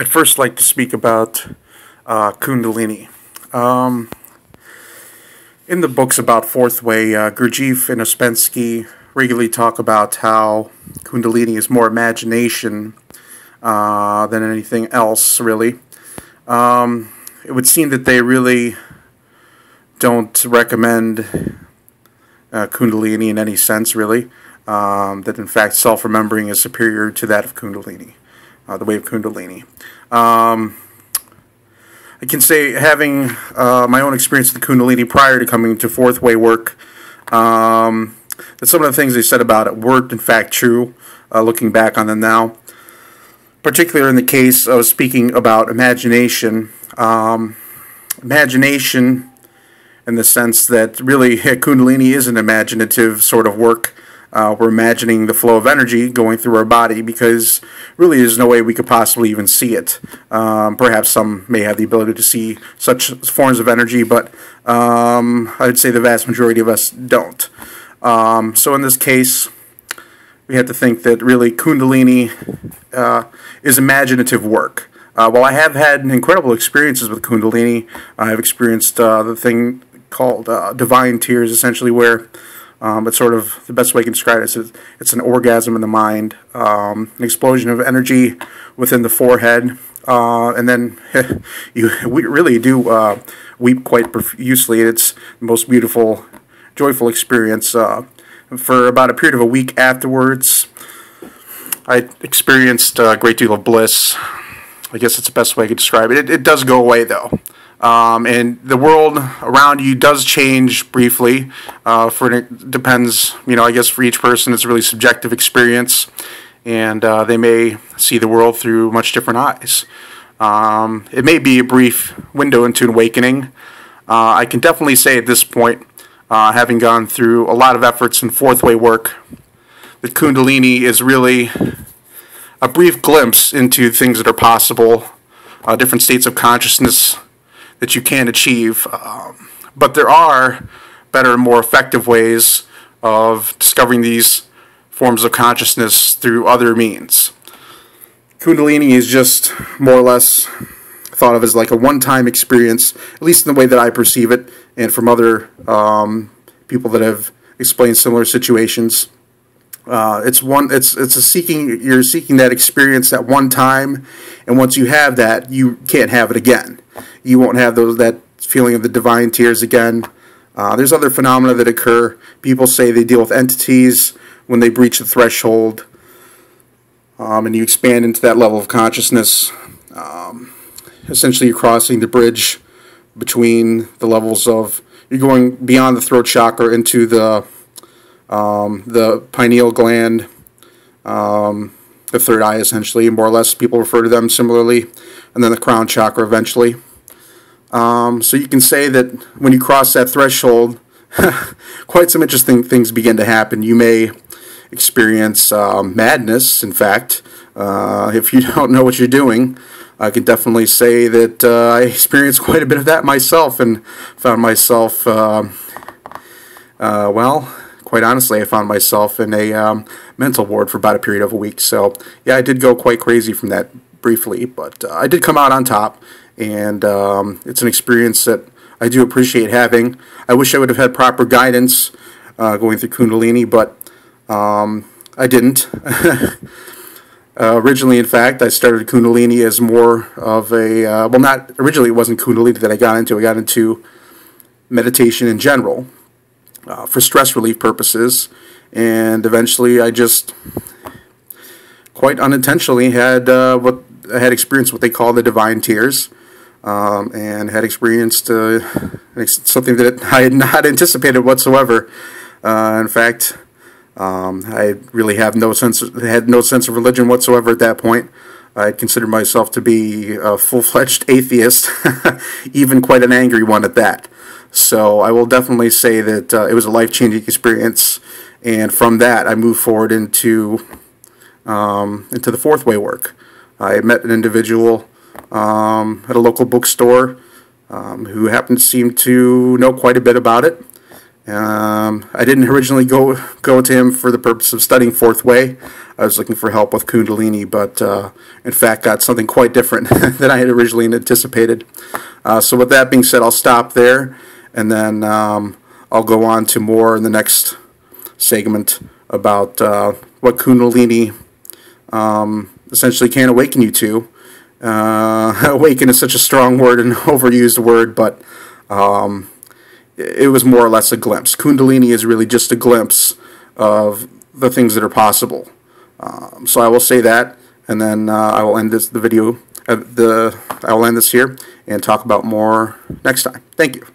I'd first like to speak about Kundalini. Um, in the books about Fourth Way, Gurdjieff and Ouspensky regularly talk about how Kundalini is more imagination than anything else, really. It would seem that they really don't recommend Kundalini in any sense, really. That in fact self-remembering is superior to that of Kundalini, the way of Kundalini. I can say, having my own experience with the Kundalini prior to coming to Fourth Way work, that some of the things they said about it weren't in fact true, looking back on them now. Particularly in the case of speaking about imagination. Imagination in the sense that really Kundalini is an imaginative sort of work. We're imagining the flow of energy going through our body because really there's no way we could possibly even see it. Perhaps some may have the ability to see such forms of energy, but I'd say the vast majority of us don't. So in this case, we have to think that really Kundalini is imaginative work. While I have had incredible experiences with Kundalini, I've experienced the thing called divine tears, essentially, where it's sort of the best way I can describe it is it's an orgasm in the mind, an explosion of energy within the forehead, and then we really do weep quite profusely. It's the most beautiful, joyful experience. For about a period of a week afterwards, I experienced a great deal of bliss. I guess that's the best way I could describe it. It does go away, though. And the world around you does change briefly. It depends, I guess for each person it's a really subjective experience, and they may see the world through much different eyes. It may be a brief window into an awakening. I can definitely say at this point, having gone through a lot of efforts in Fourth Way work, that Kundalini is really a brief glimpse into things that are possible, different states of consciousness that you can achieve. But there are better and more effective ways of discovering these forms of consciousness through other means. Kundalini is just more or less thought of as like a one-time experience, at least in the way that I perceive it, and from other people that have explained similar situations. You're seeking that experience at one time, and once you have that, you can't have it again. You won't have that feeling of the divine tears again. There's other phenomena that occur. People say they deal with entities when they breach the threshold, and you expand into that level of consciousness. Essentially, you're crossing the bridge between the levels of, you're going beyond the throat chakra into the pineal gland, the third eye, essentially, more or less. People refer to them similarly, and then the crown chakra eventually. So you can say that when you cross that threshold, quite some interesting things begin to happen. You may experience madness, in fact, if you don't know what you're doing. I can definitely say that I experienced quite a bit of that myself, and found myself, well, quite honestly, I found myself in a mental ward for about a period of a week. So, yeah, I did go quite crazy from that briefly, but I did come out on top, and it's an experience that I do appreciate having. I wish I would have had proper guidance going through Kundalini, but I didn't. Originally, in fact, I started Kundalini as more of a, well, not, originally it wasn't Kundalini that I got into meditation in general, for stress relief purposes, and eventually I just, quite unintentionally, had experienced what they call the divine tears, and had experienced something that I had not anticipated whatsoever. In fact, I really had no sense of religion whatsoever at that point. I considered myself to be a full-fledged atheist, even quite an angry one at that. So I will definitely say that it was a life-changing experience, and from that I moved forward into the Fourth Way work. I met an individual at a local bookstore who happened to seem to know quite a bit about it, I didn't originally go to him for the purpose of studying Fourth Way. I was looking for help with Kundalini, but in fact got something quite different than I had originally anticipated. So with that being said, I'll stop there, and then I'll go on to more in the next segment about what Kundalini essentially can awaken you to. Awaken is such a strong word and overused word, but it was more or less a glimpse. Kundalini is really just a glimpse of the things that are possible. So I will say that, and then I will end the video. I will end this here and talk about more next time. Thank you.